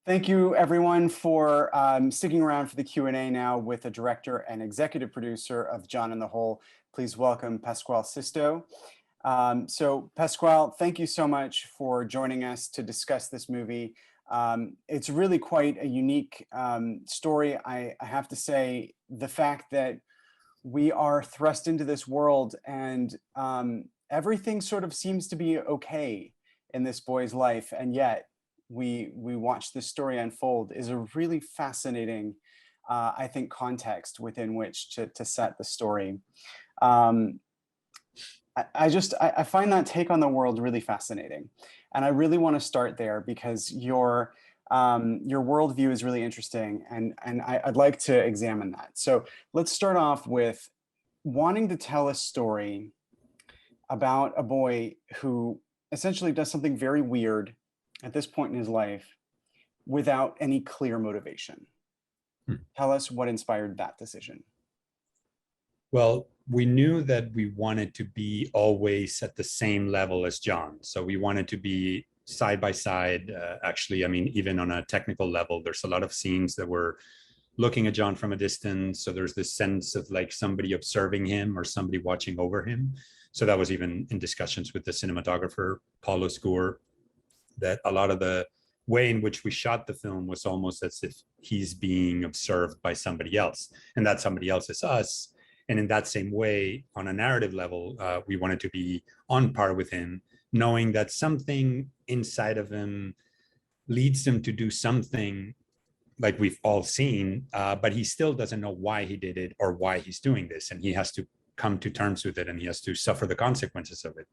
Thank you, everyone, for sticking around for the Q&A now with the director and executive producer of John and the Hole. Please welcome Pascual Sisto. So, Pascual, thank you so much for joining us to discuss this movie. It's really quite a unique story. I have to say, the fact that we are thrust into this world and everything sort of seems to be okay in this boy's life, and yet we watch this story unfold is a really fascinating, I think, context within which to set the story. Um, I find that take on the world really fascinating, and I really want to start there because your worldview is really interesting, and I'd like to examine that. So let's start off with wanting to tell a story about a boy who essentially does something very weird at this point in his life without any clear motivation. Tell us what inspired that decision. Well, we knew that we wanted to be always at the same level as John. So we wanted to be side by side. Actually, I mean, even on a technical level, there's a lot of scenes that were looking at John from a distance. So there's this sense of like somebody observing him or somebody watching over him. So that was even in discussions with the cinematographer, Paulo Scoor, that a lot of the way in which we shot the film was almost as if he's being observed by somebody else, and that somebody else is us. And in that same way, on a narrative level, we wanted to be on par with him, knowing that something inside of him leads him to do something like we've all seen, but he still doesn't know why he did it or why he's doing this. And he has to come to terms with it, and he has to suffer the consequences of it.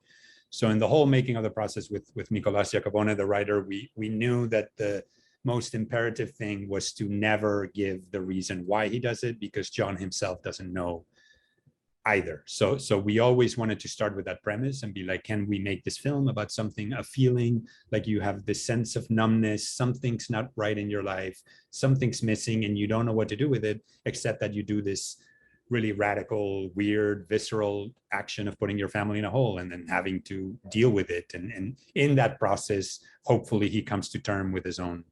So in the whole making of the process with Nicolas Jacobone, the writer, we knew that the most imperative thing was to never give the reason why he does it, because John himself doesn't know either. So we always wanted to start with that premise and be like, can we make this film about something, a feeling, like you have this sense of numbness, something's not right in your life, something's missing, and you don't know what to do with it, except that you do this really radical, weird, visceral action of putting your family in a hole and then having to deal with it. And in that process, hopefully he comes to terms with his own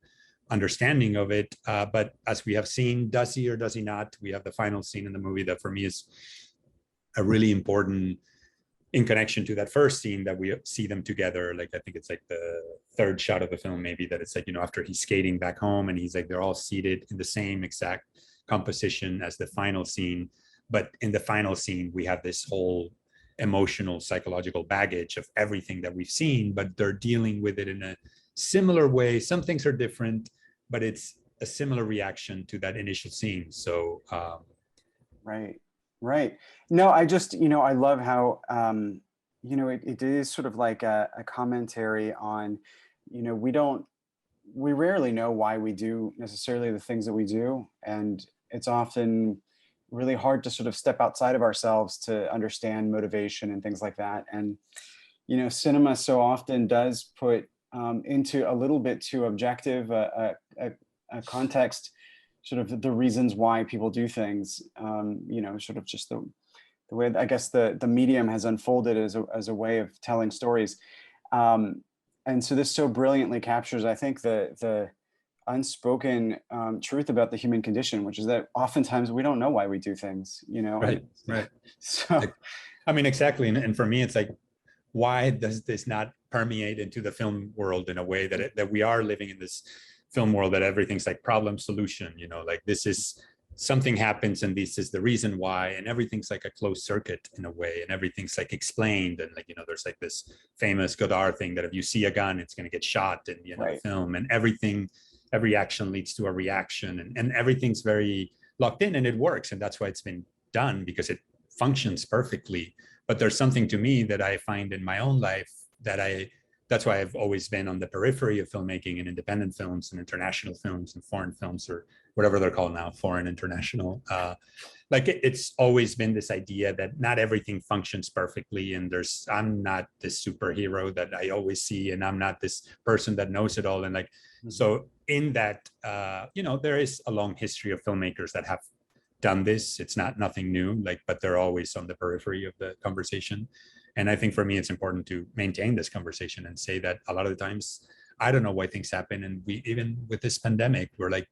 understanding of it. But as we have seen, does he or does he not? We have the final scene in the movie that for me is a really important in connection to that first scene that we see them together. Like, I think it's like the third shot of the film, maybe, that it's like, after he's skating back home and he's like, they're all seated in the same exact composition as the final scene. But in the final scene, we have this whole emotional, psychological baggage of everything that we've seen, but they're dealing with it in a similar way. Some things are different, but it's a similar reaction to that initial scene. So, Right. No, I just, I love how, it is sort of like a commentary on, we rarely know why we do necessarily the things that we do. And it's often really hard to sort of step outside of ourselves to understand motivation and things like that. And, cinema so often does put into a little bit too objective a context, sort of the reasons why people do things, sort of just the way, I guess, the medium has unfolded as a way of telling stories. And so this so brilliantly captures, I think, the unspoken truth about the human condition, which is that oftentimes we don't know why we do things, Right. So, I mean, exactly. And for me, it's like, why does this not permeate into the film world in a way that we are living in this film world, that everything's like problem solution, like this is something happens and this is the reason why, and everything's like a closed circuit in a way, and everything's like explained, and like, there's like this famous Godard thing that if you see a gun, it's going to get shot in the film, and every action leads to a reaction, and everything's very locked in, and it works, and that's why it's been done, because it functions perfectly. But there's something to me that I find in my own life that's why I've always been on the periphery of filmmaking and independent films and international films and foreign films, or whatever they're called now, foreign international. It's always been this idea that not everything functions perfectly, and I'm not this superhero that I always see, and I'm not this person that knows it all. And so in that, there is a long history of filmmakers that have done this. It's nothing new, but they're always on the periphery of the conversation. And I think for me, it's important to maintain this conversation and say that a lot of the times I don't know why things happen. And we, even with this pandemic, we're like,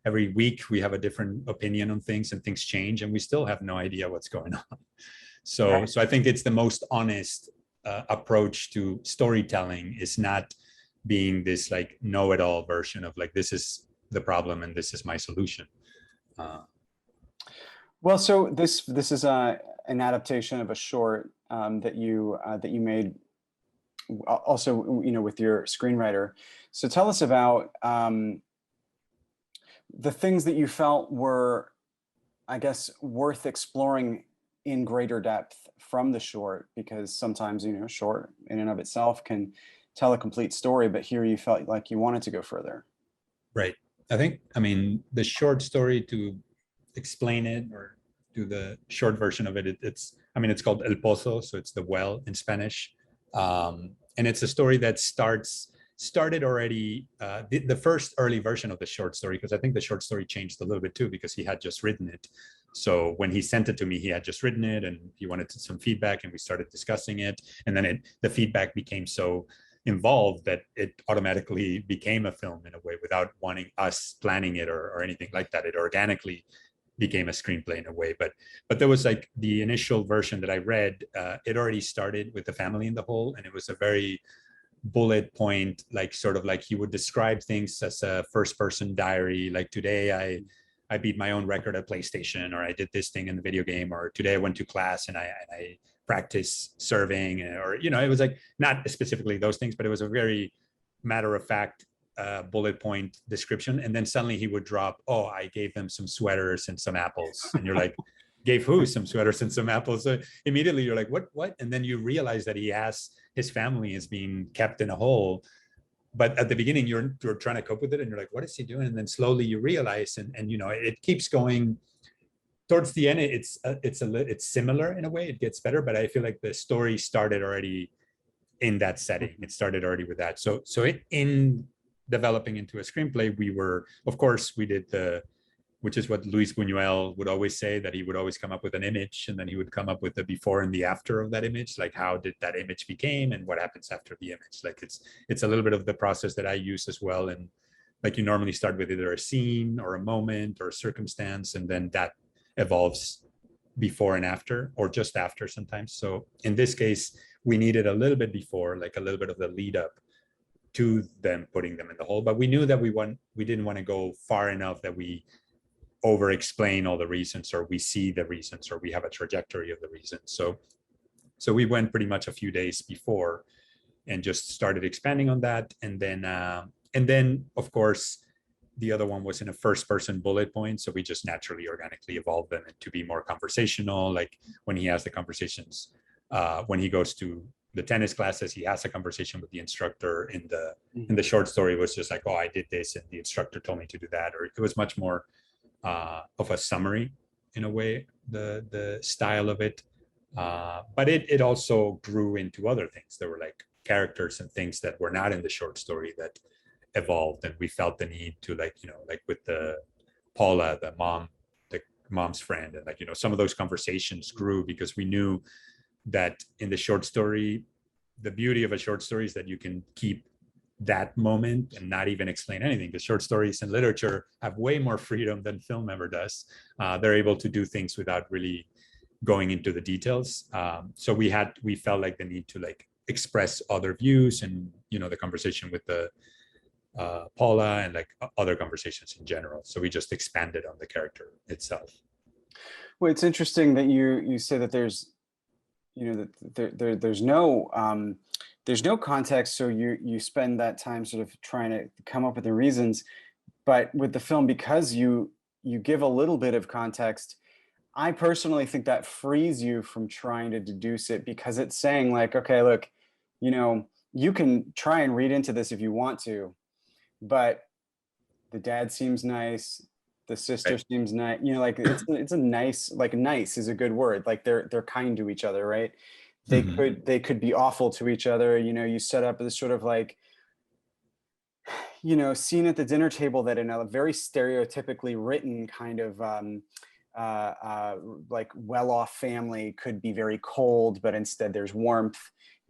every week we have a different opinion on things and things change and we still have no idea what's going on. So, Right. so I think it's the most honest approach to storytelling, is not being this like know-it-all version of like, this is the problem and this is my solution. Well, so this is an adaptation of a short that you made, also, you know, with your screenwriter. So tell us about the things that you felt were, I guess, worth exploring in greater depth from the short, because sometimes, you know, short in and of itself can tell a complete story, but here you felt like you wanted to go further. Right. I think, I mean, the short story, to explain it or do the short version of it, it's, I mean, it's called El Pozo, so it's the well in Spanish. And it's a story that started already, the first early version of the short story, because I think the short story changed a little bit too, because he had just written it. So when he sent it to me, he had just written it and he wanted some feedback and we started discussing it. And then the feedback became so involved that it automatically became a film in a way, without wanting us planning it or anything like that. It organically became a screenplay in a way. But there was like the initial version that I read, it already started with the family in the whole, and it was a very bullet point, like sort of like he would describe things as a first person diary, like today I beat my own record at PlayStation, or I did this thing in the video game, or today I went to class and I practiced serving, or, you know, it was like not specifically those things, but it was a very matter of fact bullet point description. And then suddenly he would drop, oh, I gave them some sweaters and some apples. And you're like, gave who some sweaters and some apples? So immediately you're like, what? And then you realize that his family is being kept in a hole. But at the beginning, you're trying to cope with it and you're like, what is he doing? And then slowly you realize, and you know, it keeps going. Towards the end, it's similar in a way. It gets better, but I feel like the story started already in that setting. It started already with that. So in developing into a screenplay, of course, we did which is what Luis Buñuel would always say, that he would always come up with an image and then he would come up with the before and the after of that image, like how did that image became and what happens after the image. Like it's a little bit of the process that I use as well. And like you normally start with either a scene or a moment or a circumstance, and then that evolves before and after, or just after sometimes. So in this case, we needed a little bit before, like a little bit of the lead up to them putting them in the hole. But we knew that we didn't want to go far enough that we over explain all the reasons, or we see the reasons, or we have a trajectory of the reasons. So we went pretty much a few days before and just started expanding on that. And then of course, the other one was in a first person bullet point. So we just naturally organically evolved them to be more conversational. Like when he has the conversations, when he goes to the tennis classes, he has a conversation with the instructor. In the short story, it was just like, oh, I did this and the instructor told me to do that. Or it was much more of a summary in a way, the style of it. But it also grew into other things. There were like characters and things that were not in the short story that evolved, and we felt the need to, like, you know, like with the Paula, the mom's friend, and like, you know, some of those conversations grew because we knew that in the short story, the beauty of a short story is that you can keep that moment and not even explain anything. The short stories in literature have way more freedom than film ever does. They're able to do things without really going into the details. So we felt like the need to like express other views, and, you know, the conversation with the Paula and like other conversations in general. So we just expanded on the character itself. Well, it's interesting that you say that there's, you know, that there's no context, so you spend that time sort of trying to come up with the reasons. But with the film, because you give a little bit of context, I personally think that frees you from trying to deduce it, because it's saying like, okay, look, you know, you can try and read into this if you want to, but the dad seems nice, the sister Right. seems nice, you know, like it's a nice, like nice is a good word, like they're kind to each other, right? Mm-hmm. They could be awful to each other. You know, you set up this sort of like, you know, scene at the dinner table that in a very stereotypically written kind of like well-off family could be very cold, but instead there's warmth.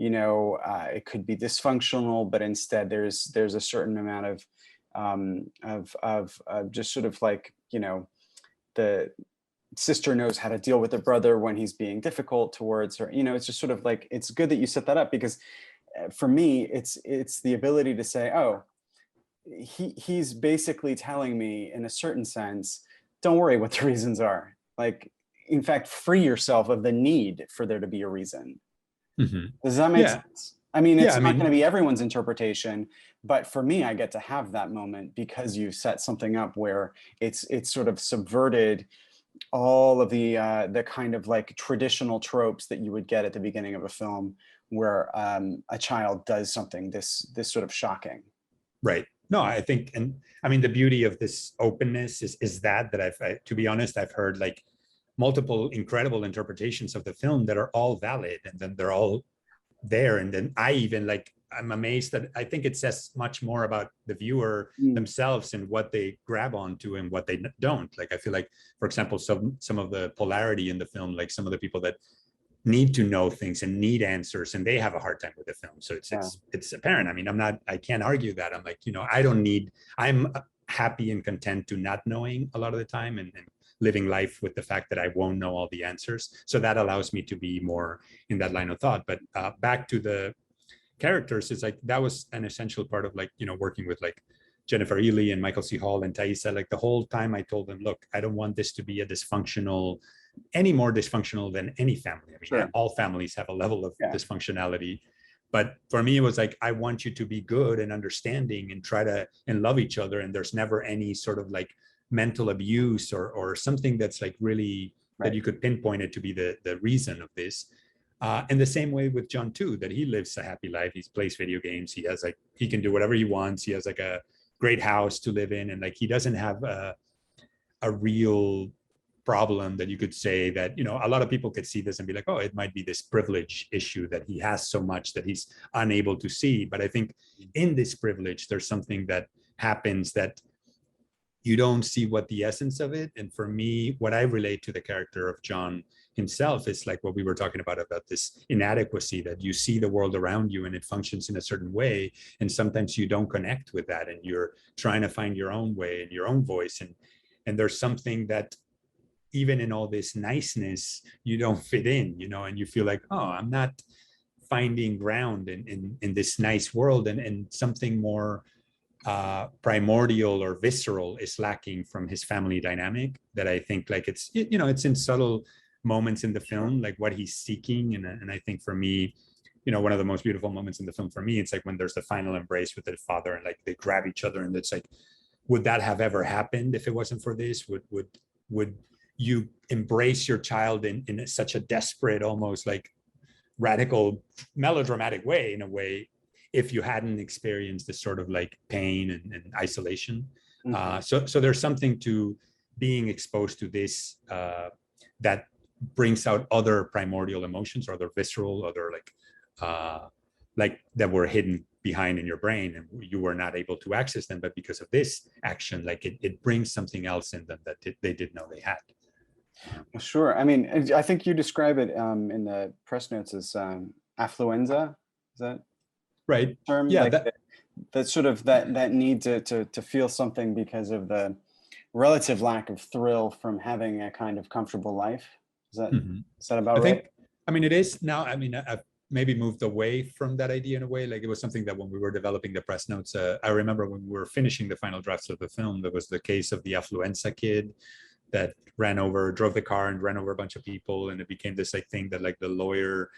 It could be dysfunctional, but instead there's a certain amount of just sort of like, the sister knows how to deal with the brother when he's being difficult towards her. It's just sort of like, it's good that you set that up, because for me, it's the ability to say, oh, he's basically telling me in a certain sense, don't worry what the reasons are. Like, in fact, free yourself of the need for there to be a reason. Does that make sense? I mean, it's not going to be everyone's interpretation, but for me, I get to have that moment because you set something up where it's sort of subverted all of the kind of like traditional tropes that you would get at the beginning of a film, where a child does something this sort of shocking. Right. No, I think, and I mean, the beauty of this openness is that to be honest, I've heard like multiple incredible interpretations of the film that are all valid, and then they're all there. And then I'm amazed that I think it says much more about the viewer themselves and what they grab onto and what they don't. Like, I feel like, for example, some of the polarity in the film, like some of the people that need to know things and need answers, and they have a hard time with the film. So it's apparent. I mean, I can't argue that. I'm like, I'm happy and content to not knowing a lot of the time, and living life with the fact that I won't know all the answers. So that allows me to be more in that line of thought. But back to the characters, it's like, that was an essential part of like, working with like Jennifer Ehle and Michael C. Hall and Taissa. Like, the whole time I told them, look, I don't want this to be any more dysfunctional than any family. I mean, all families have a level of dysfunctionality. But for me, it was like, I want you to be good and understanding and and love each other. And there's never any sort of like mental abuse or something that's like really that you could pinpoint it to be the reason of this. And the same way with John too, that he lives a happy life. He plays video games. He can do whatever he wants. He has like a great house to live in. And like, he doesn't have a real problem that you could say that, a lot of people could see this and be like, oh, it might be this privilege issue that he has so much that he's unable to see. But I think in this privilege, there's something that happens that you don't see what the essence of it. And for me, what I relate to the character of John himself is like what we were talking about this inadequacy, that you see the world around you and it functions in a certain way. And sometimes you don't connect with that, and you're trying to find your own way and your own voice. And there's something that even in all this niceness, you don't fit in, and you feel like, oh, I'm not finding ground in this nice world, and something more primordial or visceral is lacking from his family dynamic, that I think like it's in subtle moments in the film, like what he's seeking. And I think for me, one of the most beautiful moments in the film for me, it's like when there's the final embrace with the father, and like they grab each other, and it's like, would that have ever happened if it wasn't for this? Would you embrace your child in such a desperate, almost like radical, melodramatic way, in a way, if you hadn't experienced this sort of like pain and isolation? So there's something to being exposed to this that brings out other primordial emotions, or other visceral, other like that were hidden behind in your brain, and you were not able to access them. But because of this action, like it brings something else in them that they didn't know they had. Sure. I mean, I think you describe it in the press notes as affluenza. Is that right? Term? Yeah. Like that sort of that need to feel something because of the relative lack of thrill from having a kind of comfortable life. Is that about right? I mean, it is now. I mean, I've maybe moved away from that idea in a way. Like, it was something that when we were developing the press notes, I remember when we were finishing the final drafts of the film, there was the case of the affluenza kid that drove the car and ran over a bunch of people. And it became this like thing that like the lawyer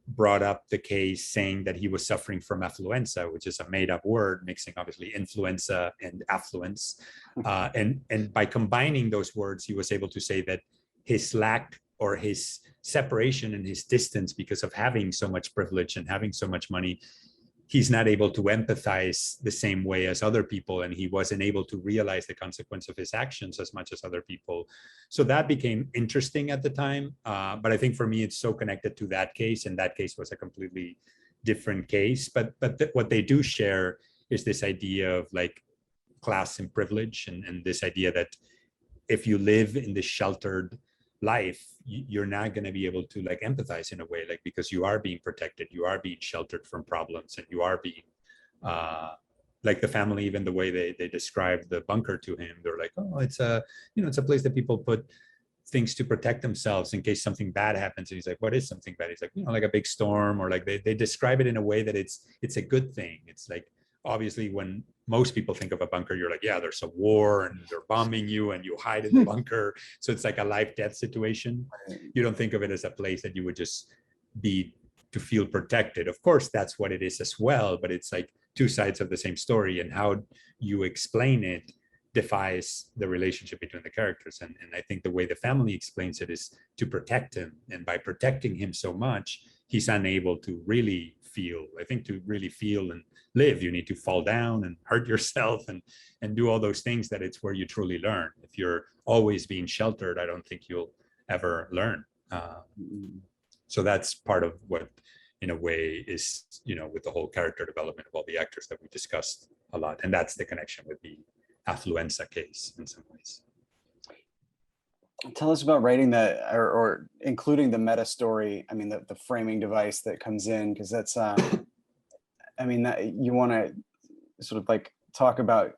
brought up the case saying that he was suffering from affluenza, which is a made up word, mixing obviously influenza and affluence. And by combining those words, he was able to say that his lack or his separation and his distance, because of having so much privilege and having so much money, he's not able to empathize the same way as other people, and he wasn't able to realize the consequence of his actions as much as other people. So that became interesting at the time. But I think for me, it's so connected to that case, and that case was a completely different case. But what they do share is this idea of like class and privilege, and this idea that if you live in this sheltered life, you're not going to be able to like empathize in a way, like, because you are being protected, you are being sheltered from problems, and you are being like the family, even the way they describe the bunker to him, they're like, oh, it's a, you know, it's a place that people put things to protect themselves in case something bad happens. And he's like, what is something bad? He's like, you know, like a big storm, or like they describe it in a way that it's a good thing. It's like, obviously when most people think of a bunker, you're like, yeah, there's a war and they're bombing you and you hide in the bunker. So it's like a life death situation. You don't think of it as a place that you would just be to feel protected. Of course, that's what it is as well, but it's like two sides of the same story, and how you explain it defies the relationship between the characters. And I think the way the family explains it is to protect him. And by protecting him so much, he's unable to really feel. I think to really feel and live, you need to fall down and hurt yourself and do all those things, that it's where you truly learn. If you're always being sheltered, I don't think you'll ever learn. So that's part of what, in a way, is, you know, with the whole character development of all the actors that we discussed a lot. And that's the connection with the affluenza case in some ways. Tell us about writing that, or including the meta story. I mean, the framing device that comes in, because that's, I mean, that you want to sort of like talk about,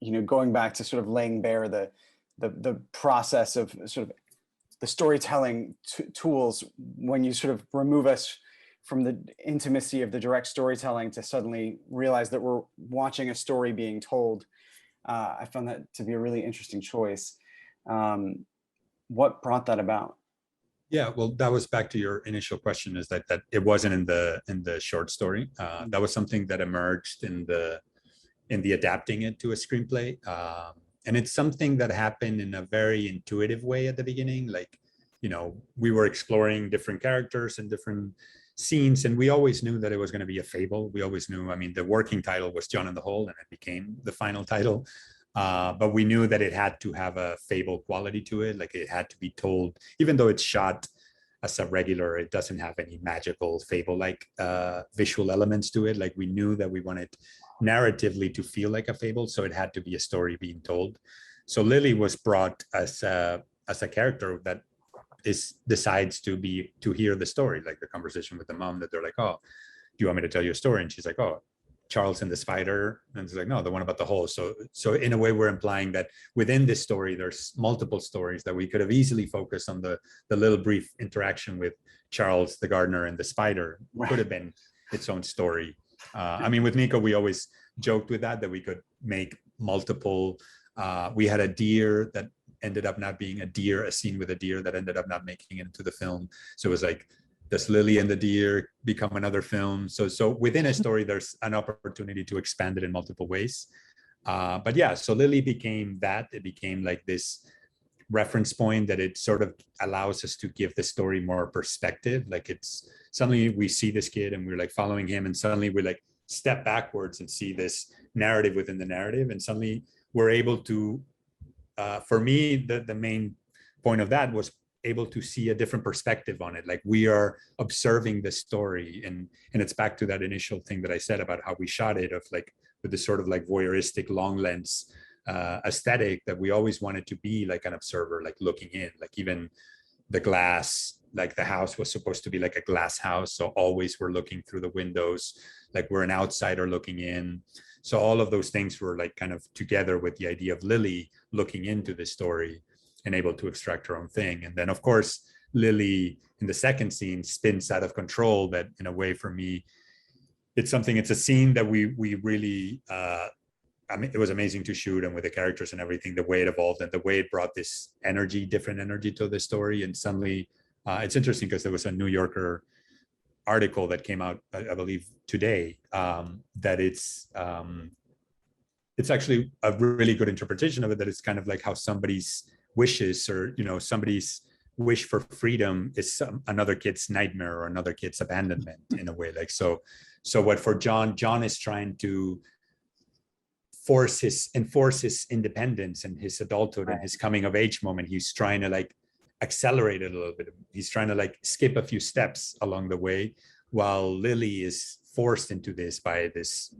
you know, going back to sort of laying bare the process of sort of the storytelling tools, when you sort of remove us from the intimacy of the direct storytelling to suddenly realize that we're watching a story being told. I found that to be a really interesting choice. What brought that about? Yeah, well, that was back to your initial question, is that it wasn't in the short story. That was something that emerged in the adapting it to a screenplay. And it's something that happened in a very intuitive way at the beginning. Like, you know, we were exploring different characters and different scenes, and we always knew that it was going to be a fable. We always knew, I mean, the working title was John in the Hole, and it became the final title. But we knew that it had to have a fable quality to it. Like, it had to be told, even though it's shot as a regular, it doesn't have any magical fable-like visual elements to it. Like, we knew that we wanted narratively to feel like a fable, so it had to be a story being told. So Lily was brought as a character that decides to hear the story, like the conversation with the mom, that they're like, oh, do you want me to tell you a story? And she's like, oh, Charles and the spider. And it's like, no, the one about the hole. So in a way, we're implying that within this story, there's multiple stories, that we could have easily focused on the little brief interaction with Charles the gardener and the spider. Could have been its own story. I mean, with Nico, we always joked with that we could make multiple. We had a deer that ended up not being a deer, a scene with a deer that ended up not making it into the film. So it was like, does Lily and the deer become another film? So within a story, there's an opportunity to expand it in multiple ways. But yeah, so Lily became that. It became like this reference point that it sort of allows us to give the story more perspective. Like, it's suddenly we see this kid and we're like following him, and suddenly we like step backwards and see this narrative within the narrative, and suddenly we're able to, for me, the main point of that was able to see a different perspective on it. Like, we are observing the story, and it's back to that initial thing that I said about how we shot it, of like with this sort of like voyeuristic long lens aesthetic, that we always wanted to be like an observer, like looking in. Like, even the glass, like the house was supposed to be like a glass house, so always we're looking through the windows, like we're an outsider looking in. So all of those things were like kind of together with the idea of Lily looking into the story and able to extract her own thing. And then, of course, Lily in the second scene spins out of control, that in a way, for me, it's a scene that we really, I mean, it was amazing to shoot, and with the characters and everything, the way it evolved and the way it brought this energy, different energy to the story. And suddenly, it's interesting because there was a New Yorker article that came out, I believe today, that it's actually a really good interpretation of it, that it's kind of like how somebody's wishes, or, you know, somebody's wish for freedom is another kid's nightmare or another kid's abandonment, in a way. Like, so what for John is trying to enforce his independence and his adulthood and his coming of age moment. He's trying to like accelerate it a little bit. He's trying to like skip a few steps along the way, while Lily is forced into this by this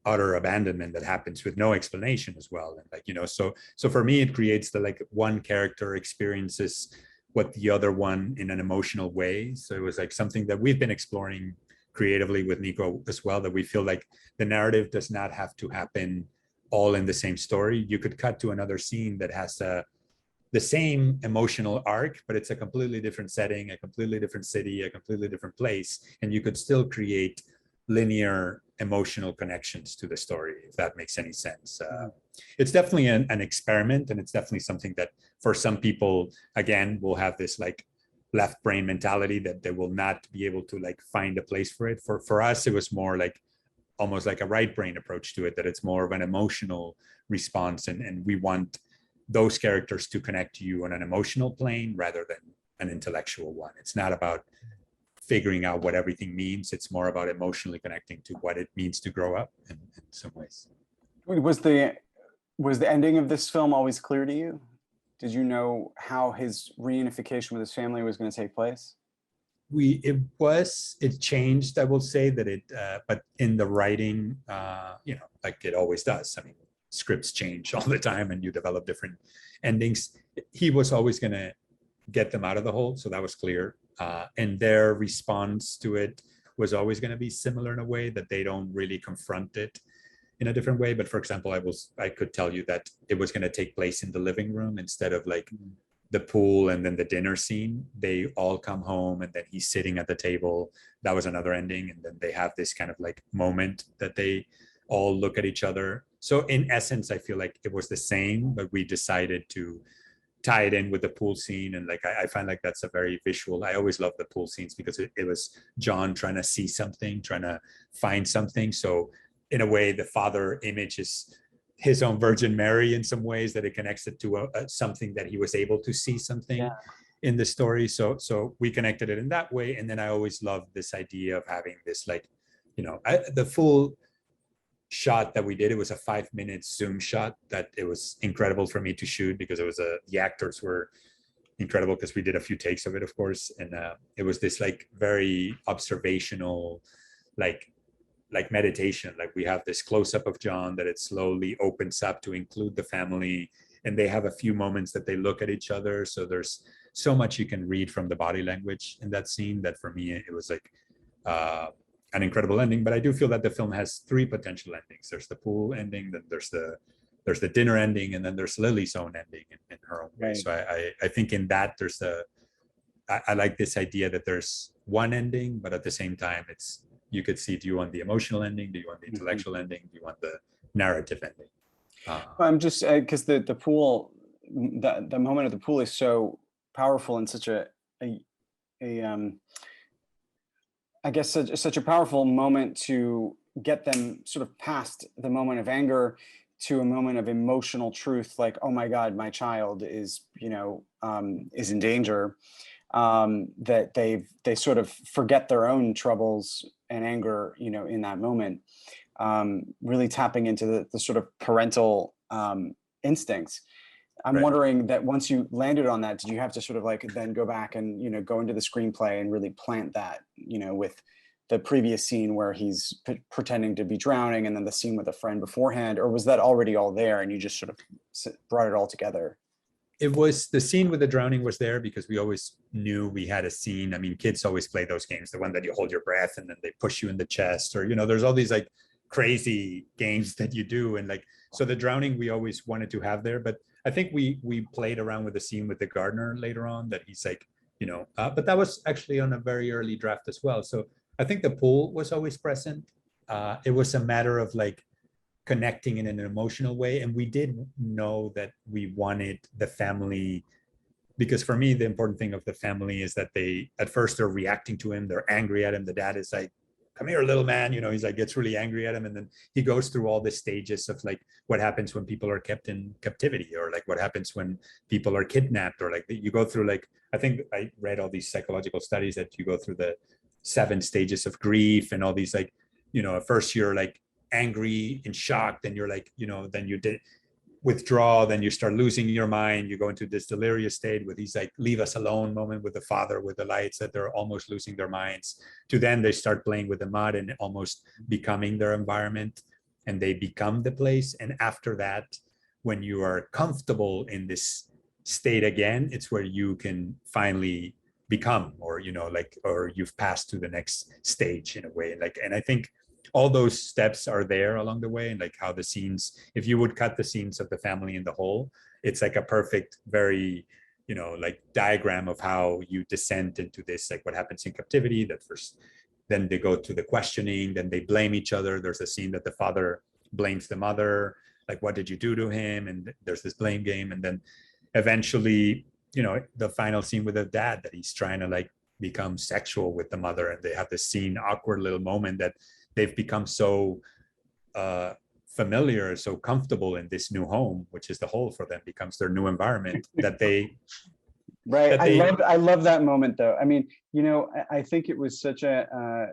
utter abandonment that happens with no explanation as well. And like, you know, so for me, it creates the like one character experiences what the other one in an emotional way. So it was like something that we've been exploring creatively with Nico as well, that we feel like the narrative does not have to happen all in the same story. You could cut to another scene that has the same emotional arc, but it's a completely different setting, a completely different city, a completely different place, and you could still create linear emotional connections to the story, if that makes any sense. It's definitely an experiment, and it's definitely something that for some people, again, will have this like left brain mentality that they will not be able to like find a place for it. For us, it was more like almost like a right brain approach to it, that it's more of an emotional response, and we want those characters to connect to you on an emotional plane rather than an intellectual one. It's not about figuring out what everything means. It's more about emotionally connecting to what it means to grow up in some ways. Was the ending of this film always clear to you? Did you know how his reunification with his family was going to take place? It changed, I will say that it, but in the writing, you know, like it always does. I mean, scripts change all the time and you develop different endings. He was always going to get them out of the hole, so that was clear. And their response to it was always going to be similar in a way that they don't really confront it in a different way. But for example, I could tell you that it was going to take place in the living room instead of like the pool and then the dinner scene. They all come home and then he's sitting at the table. That was another ending. And then they have this kind of like moment that they all look at each other. So in essence, I feel like it was the same, but we decided to tie it in with the pool scene. And like, I find like that's a very visual, I always love the pool scenes because it was John trying to see something, trying to find something. So in a way, the father image is his own Virgin Mary in some ways, that it connects it to something that he was able to see something in the story. So we connected it in that way. And then I always loved this idea of having this, like, you know, the full shot that we did, it was a 5-minute Zoom shot that it was incredible for me to shoot because it was the actors were incredible because we did a few takes of it, of course. And it was this like very observational, like meditation. Like we have this close-up of John that it slowly opens up to include the family, and they have a few moments that they look at each other. So there's so much you can read from the body language in that scene that for me it was like an incredible ending. But I do feel that the film has 3 potential endings. There's the pool ending, then there's the dinner ending, and then there's Lily's own ending in her own way. Right. So I think in that there's I like this idea that there's one ending, but at the same time you could see, do you want the emotional ending? Do you want the intellectual ending? Do you want the narrative ending? I'm just, because the pool, the moment of the pool is so powerful and such I guess such a powerful moment to get them sort of past the moment of anger to a moment of emotional truth, like, oh my God, my child is, you know, is in danger. That they sort of forget their own troubles and anger, you know, in that moment, really tapping into the sort of parental instincts. I'm wondering that once you landed on that, did you have to sort of like then go back and, you know, go into the screenplay and really plant that, you know, with the previous scene where he's pretending to be drowning and then the scene with a friend beforehand, or was that already all there and you just sort of brought it all together? It was, the scene with the drowning was there because we always knew we had a scene. I mean, kids always play those games, the one that you hold your breath and then they push you in the chest, or, you know, there's all these like crazy games that you do. And like, so the drowning we always wanted to have there, but I think we played around with the scene with the gardener later on, that he's like, you know, but that was actually on a very early draft as well. So I think the pool was always present. It was a matter of like connecting in an emotional way. And we did know that we wanted the family, because for me, the important thing of the family is that they, at first they're reacting to him. They're angry at him. The dad is like, come here, little man, you know, he's like, gets really angry at him. And then he goes through all the stages of like what happens when people are kept in captivity, or like what happens when people are kidnapped, or like you go through, like, I think I read all these psychological studies that you go through the 7 stages of grief and all these, like, you know, at first you're like angry and shocked, then you're like, you know, then you did withdraw, then you start losing your mind, you go into this delirious state with these like leave us alone moment with the father, with the lights, that they're almost losing their minds, to then they start playing with the mud and almost becoming their environment. and they become the place. And after that, when you are comfortable in this state again, it's where you can finally become, or or you've passed to the next stage in a way. And I think all those steps are there along the way, and like how the scenes, if you would cut the scenes of the family in the whole, it's like a perfect, very diagram of how you descend into this, like what happens in captivity. That first, then they go to the questioning, then they blame each other. There's a scene that the father blames the mother, like, what did you do to him? And there's this blame game. And then eventually, the final scene with the dad, that he's trying to become sexual with the mother, and they have this scene, awkward little moment, that they've become so familiar, so comfortable in this new home, which is the whole for them, becomes their new environment, that they right. I love that moment though. I mean, I think it was such a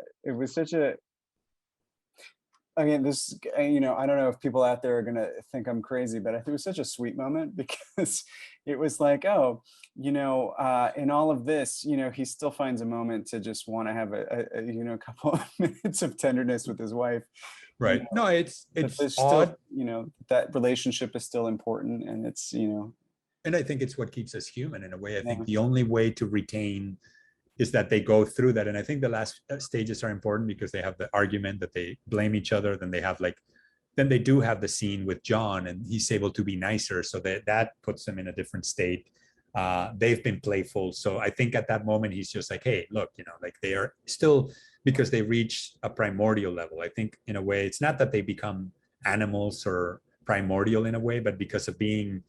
again, this, I don't know if people out there are going to think I'm crazy, but I think it was such a sweet moment, because it was like, oh, in all of this, he still finds a moment to just want to have a couple of minutes of tenderness with his wife. Right. No, it's odd, still, that relationship is still important, and it's, and I think it's what keeps us human in a way. I think the only way to retain is that they go through that. And I think the last stages are important, because they have the argument that they blame each other. Then they have then they do have the scene with John, and he's able to be nicer. So that puts them in a different state. They've been playful. So I think at that moment, he's just like, hey, look, they are still, because they reach a primordial level. I think in a way, it's not that they become animals or primordial in a way, but because of being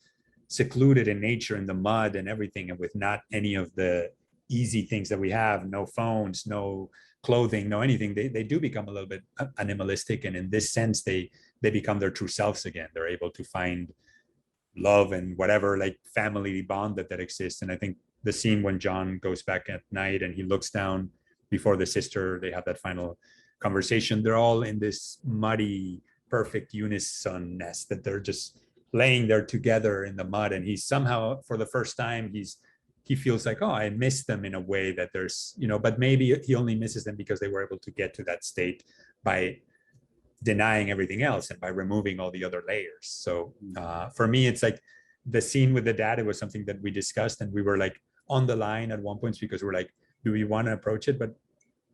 secluded in nature, in the mud and everything, and with not any of the easy things that we have, no phones, no clothing, no anything, they do become a little bit animalistic. And in this sense, they become their true selves again. They're able to find love and whatever family bond that exists. And I think the scene when John goes back at night and he looks down before the sister, they have that final conversation. They're all in this muddy, perfect unison nest, that they're just laying there together in the mud. And he's somehow, for the first time, he feels like, oh, I miss them in a way, that there's, but maybe he only misses them because they were able to get to that state by denying everything else and by removing all the other layers. So for me, it's like the scene with the dad, it was something that we discussed, and we were on the line at one point, because we're like, do we want to approach it? But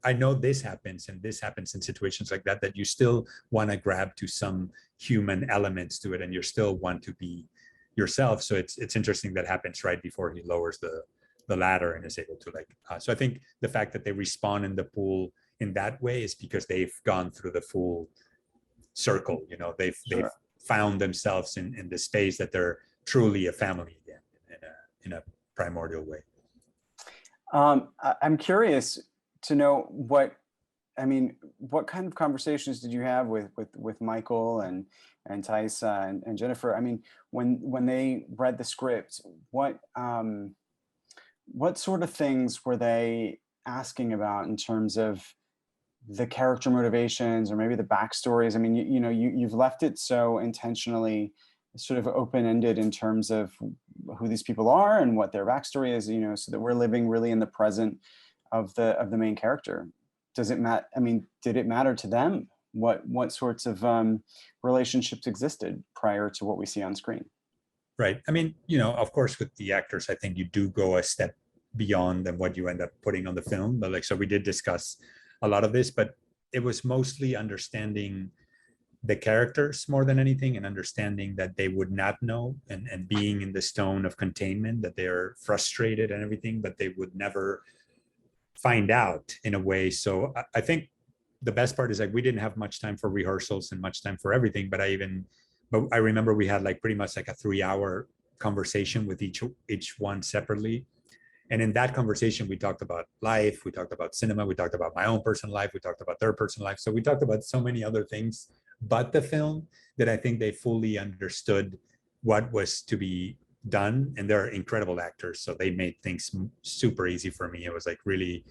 I know this happens, and this happens in situations like that you still want to grab to some human elements to it, and you still want to be yourself. So it's interesting that happens right before he lowers the ladder and is able to so I think the fact that they respawn in the pool in that way is because they've gone through the full circle. They've found themselves in the space that they're truly a family again, in a primordial way. I'm curious to know what kind of conversations did you have with Michael and Taissa and Jennifer? I mean, when they read the script, what sort of things were they asking about in terms of the character motivations, or maybe the backstories? I mean, you've left it so intentionally sort of open-ended in terms of who these people are and what their backstory is, so that we're living really in the present of the main character. Does it matter? I mean, did it matter to them what sorts of relationships existed prior to what we see on screen? Right. I mean, of course, with the actors, I think you do go a step beyond than what you end up putting on the film. But so we did discuss a lot of this, but it was mostly understanding the characters more than anything, and understanding that they would not know, and being in the stone of containment, that they're frustrated and everything, but they would never find out in a way. So I think the best part is we didn't have much time for rehearsals and much time for everything, but I remember we had pretty much a 3-hour conversation with each one separately. And in that conversation, we talked about life, we talked about cinema, we talked about my own personal life, we talked about their personal life. So we talked about so many other things but the film, that I think they fully understood what was to be done. And they're incredible actors, so they made things super easy for me. It was really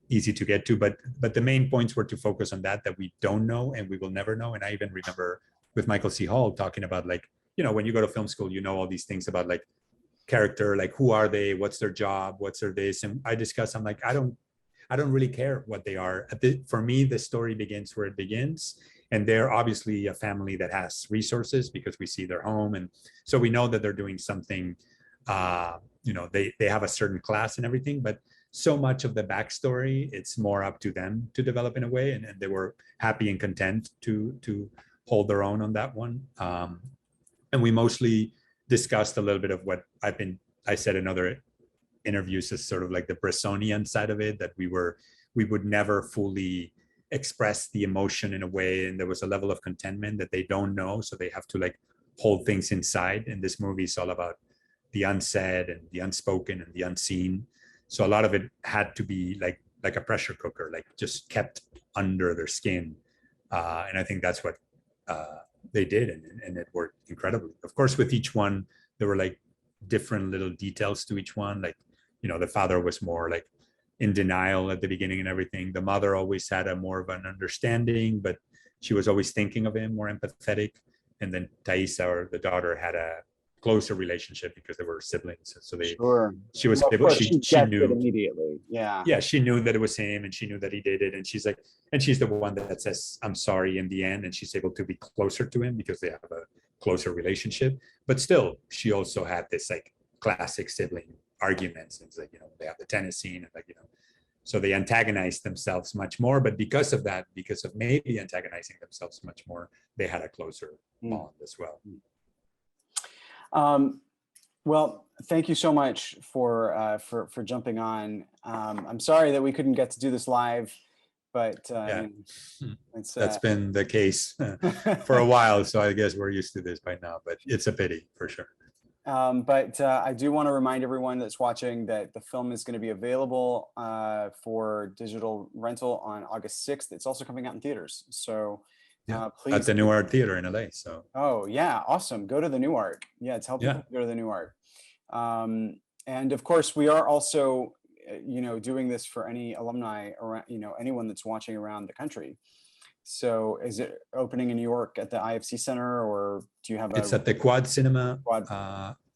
easy to get to, but the main points were to focus on that we don't know and we will never know. And I even remember with Michael C. Hall talking about when you go to film school, all these things about character, who are they, what's their job, what's their this. And I discussed, I'm I don't really care what they are. For me, the story begins where it begins. and they're obviously a family that has resources because we see their home, and so we know that they're doing something. They have a certain class and everything, but so much of the backstory, it's more up to them to develop in a way, and they were happy and content to hold their own on that one. And we mostly discussed a little bit of what I said in other interviews as sort of like the Bressonian side of it, that we would never fully express the emotion in a way, and there was a level of contentment that they don't know, so they have to like hold things inside. And this movie is all about the unsaid and the unspoken and the unseen, so a lot of it had to be like a pressure cooker, like just kept under their skin, and I think that's what they did, and it worked incredibly. Of course, with each one there were like different little details to each one, like the father was more like in denial at the beginning and everything. The mother always had a more of an understanding, but she was always thinking of him, more empathetic. And then Taissa, or the daughter, had a closer relationship because they were siblings. So she was able, she knew immediately. Yeah, she knew that it was him, and she knew that he did it. And she's like, and she's the one that says, I'm sorry in the end. And she's able to be closer to him because they have a closer relationship. But still, she also had this like classic sibling arguments. It's like, they have the tennis scene, and so they antagonize themselves much more. But because of that, because of maybe antagonizing themselves much more, they had a closer bond as well. Well, thank you so much for jumping on. I'm sorry that we couldn't get to do this live, but that's been the case for a while. So I guess we're used to this by now, but it's a pity for sure. But I do want to remind everyone that's watching that the film is going to be available for digital rental on August 6th. It's also coming out in theaters. So please. At the New Art Theater in LA. So. Oh, yeah. Awesome. Go to the New Art. Yeah, tell people to go to the New Art. And of course, we are also, doing this for any alumni around, anyone that's watching around the country. So is it opening in New York at the IFC Center, or do you have It's at the Quad Cinema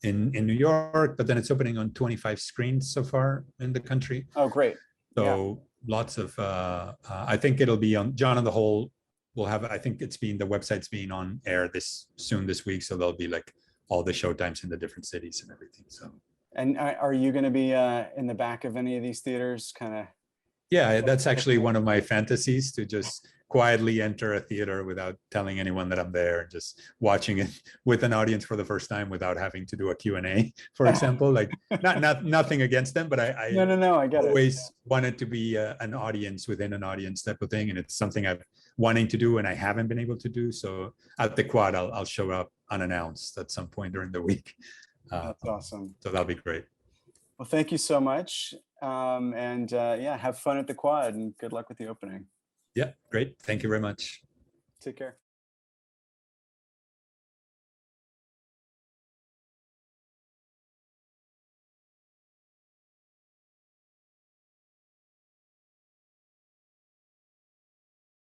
in New York, but then it's opening on 25 screens so far in the country. Oh, great. So lots of, I think it'll be on John on the Whole. We'll have, I think the website's being on air this week. So there'll be like all the showtimes in the different cities and everything. So. And are you going to be in the back of any of these theaters, kind of? Yeah, that's actually one of my fantasies, to just quietly enter a theater without telling anyone that I'm there, and just watching it with an audience for the first time without having to do a Q&A, for example. Like nothing against them, but I get always wanted to be an audience within an audience type of thing, and it's something I've wanting to do and I haven't been able to do. So at the Quad, I'll show up unannounced at some point during the week. That's awesome. So that'll be great. Well, thank you so much. Have fun at the Quad, and good luck with the opening. Yeah, great. Thank you very much. Take care.